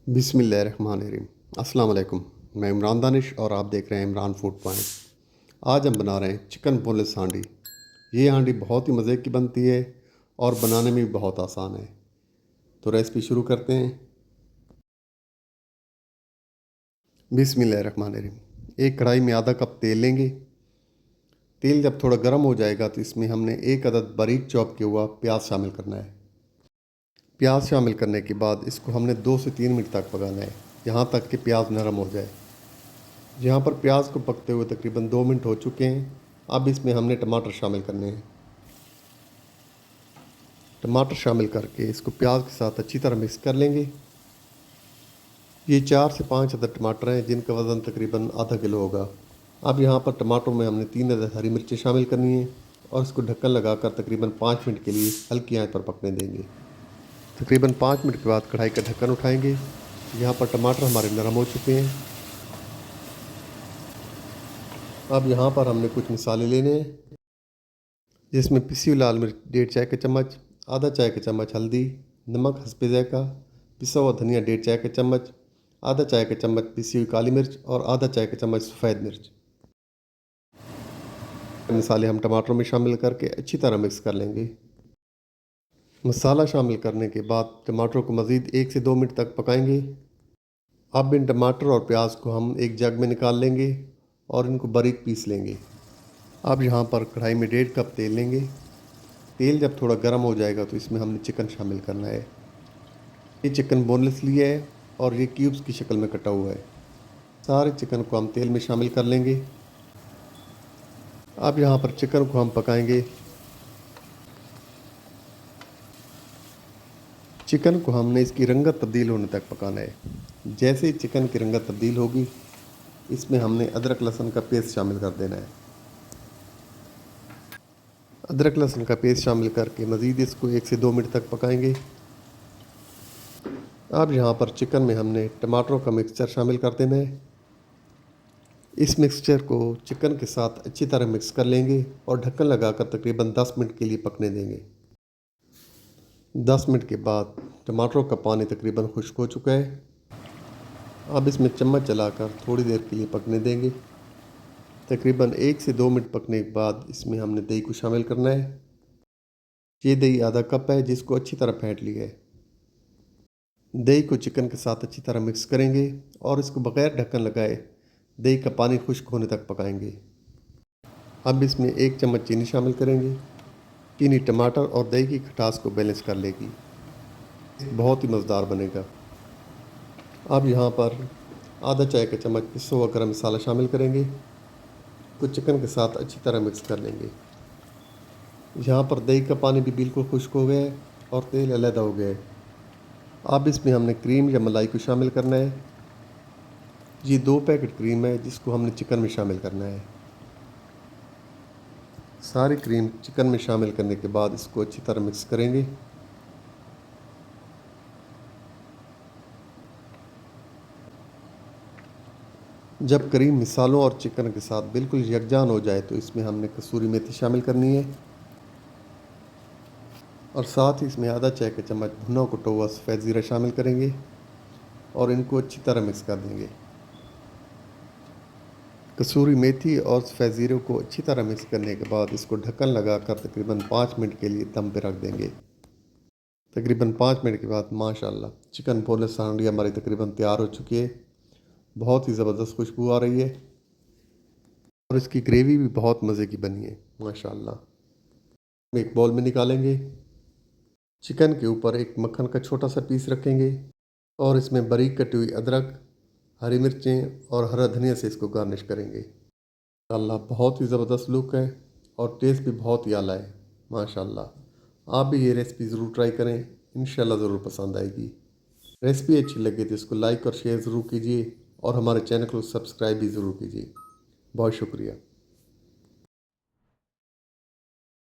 बिस्मिल्लाहिर्रहमानिर्रहीम। अस्सलाम वालेकुम। मैं इमरान दानिश और आप देख रहे हैं इमरान फूड पॉइंट। आज हम बना रहे हैं चिकन बोनलेस हांडी। ये हांडी बहुत ही मज़े की बनती है और बनाने में भी बहुत आसान है। तो रेसिपी शुरू करते हैं। बिस्मिल्लाहिर्रहमानिर्रहीम। एक कढ़ाई में आधा कप तेल लेंगे। तेल जब थोड़ा गर्म हो जाएगा तो इसमें हमने एक अदद बारीक चॉप किया हुआ प्याज शामिल करना है। प्याज शामिल करने के बाद इसको हमने 2 से 3 मिनट तक पकाना है, यहाँ तक कि प्याज नरम हो जाए। यहाँ पर प्याज को पकते हुए तकरीबन 2 मिनट हो चुके हैं। अब इसमें हमने टमाटर शामिल करने हैं। टमाटर शामिल करके इसको प्याज के साथ अच्छी तरह मिक्स कर लेंगे। ये 4 से 5 अदद टमाटर हैं जिनका वज़न तकरीबन आधा किलो होगा। अब यहाँ पर टमाटरों में हमने 3 अदद हरी मिर्चें शामिल करनी है और इसको ढक्कन लगाकर तकरीबन 5 मिनट के लिए हल्की आंच पर पकने देंगे। तकरीबन 5 मिनट के बाद कढ़ाई का ढक्कन उठाएंगे। यहाँ पर टमाटर हमारे नरम हो चुके हैं। अब यहाँ पर हमने कुछ मसाले लेने हैं, जिसमें पिसी हुई लाल मिर्च 1.5 चाय का चम्मच, आधा चाय का चम्मच हल्दी, नमक हस्बे ज़ायक़ा, पिसा हुआ धनिया 1.5 चाय का चम्मच, आधा चाय का चम्मच पिसी हुई काली मिर्च और आधा चाय का चम्मच सफ़ेद मिर्च। मसाले हम टमाटरों में शामिल करके अच्छी तरह मिक्स कर लेंगे। मसाला शामिल करने के बाद टमाटरों को मज़ीद 1 से 2 मिनट तक पकाएंगे। अब इन टमाटर और प्याज को हम एक जग में निकाल लेंगे और इनको बारीक पीस लेंगे। अब यहाँ पर कढ़ाई में 1.5 कप तेल लेंगे। तेल जब थोड़ा गर्म हो जाएगा तो इसमें हमने चिकन शामिल करना है। ये चिकन बोनलेस लिया है और ये क्यूब्स की शक्ल में कटा हुआ है। सारे चिकन को हम तेल में शामिल कर लेंगे। अब यहाँ पर चिकन को हम पकाएंगे। चिकन को हमने इसकी रंगत तब्दील होने तक पकाना है। जैसे ही चिकन की रंगत तब्दील होगी, इसमें हमने अदरक लहसुन का पेस्ट शामिल कर देना है। अदरक लहसुन का पेस्ट शामिल करके मज़ीद इसको 1 से 2 मिनट तक पकाएंगे। अब यहाँ पर चिकन में हमने टमाटरों का मिक्सचर शामिल कर देना है। इस मिक्सचर को चिकन के साथ अच्छी तरह मिक्स कर लेंगे और ढक्कन लगाकर तकरीबन 10 मिनट के लिए पकने देंगे। 10 मिनट के बाद टमाटरों का पानी तकरीबन खुश्क हो चुका है। अब इसमें चम्मच चलाकर थोड़ी देर के लिए पकने देंगे। तकरीबन 1 से 2 मिनट पकने के बाद इसमें हमने दही को शामिल करना है। ये दही आधा कप है जिसको अच्छी तरह फेंट लिया है। दही को चिकन के साथ अच्छी तरह मिक्स करेंगे और इसको बग़ैर ढक्कन लगाए दही का पानी खुश्क होने तक पकाएंगे। अब इसमें 1 चम्मच चीनी शामिल करेंगे। चीनी टमाटर और दही की खटास को बैलेंस कर लेगी, बहुत ही मज़ेदार बनेगा। अब यहाँ पर आधा चाय का चम्मच पिसा हुआ गरम मसाला शामिल करेंगे। तो चिकन के साथ अच्छी तरह मिक्स कर लेंगे। यहाँ पर दही का पानी भी बिल्कुल खुश्क हो गया है और तेल अलहदा हो गया है। अब इसमें हमने क्रीम या मलाई को शामिल करना है। ये 2 पैकेट क्रीम है जिसको हमने चिकन में शामिल करना है। सारी क्रीम चिकन में शामिल करने के बाद इसको अच्छी तरह मिक्स करेंगे। जब क्रीम मिसालों और चिकन के साथ बिल्कुल यकजान हो जाए तो इसमें हमने कसूरी मेथी शामिल करनी है और साथ ही इसमें आधा चाय का चम्मच भुना कुटा हुआ सफ़ेद ज़ीरा शामिल करेंगे और इनको अच्छी तरह मिक्स कर देंगे। कसूरी मेथी और सफ़ेद ज़ीरे को अच्छी तरह मिक्स करने के बाद इसको ढक्कन लगाकर तकरीबन 5 मिनट के लिए दम पे रख देंगे। तकरीबन 5 मिनट के बाद माशाल्लाह चिकन बोनलेस हांडी हमारी तकरीबन तैयार हो चुकी है। बहुत ही ज़बरदस्त खुशबू आ रही है और इसकी ग्रेवी भी बहुत मज़े की बनी है माशाल्लाह। एक बाउल में निकालेंगे। चिकन के ऊपर एक मक्खन का छोटा सा पीस रखेंगे और इसमें बारीक कटी हुई अदरक, हरी मिर्चें और हरा धनिया से इसको गार्निश करेंगे। माशाल्लाह बहुत ही ज़बरदस्त लुक है और टेस्ट भी बहुत ही आला है माशाल्लाह। आप भी ये रेसिपी ज़रूर ट्राई करें, इंशाल्लाह ज़रूर पसंद आएगी। रेसिपी अच्छी लगे तो इसको लाइक और शेयर ज़रूर कीजिए और हमारे चैनल को सब्सक्राइब भी ज़रूर कीजिए। बहुत शुक्रिया।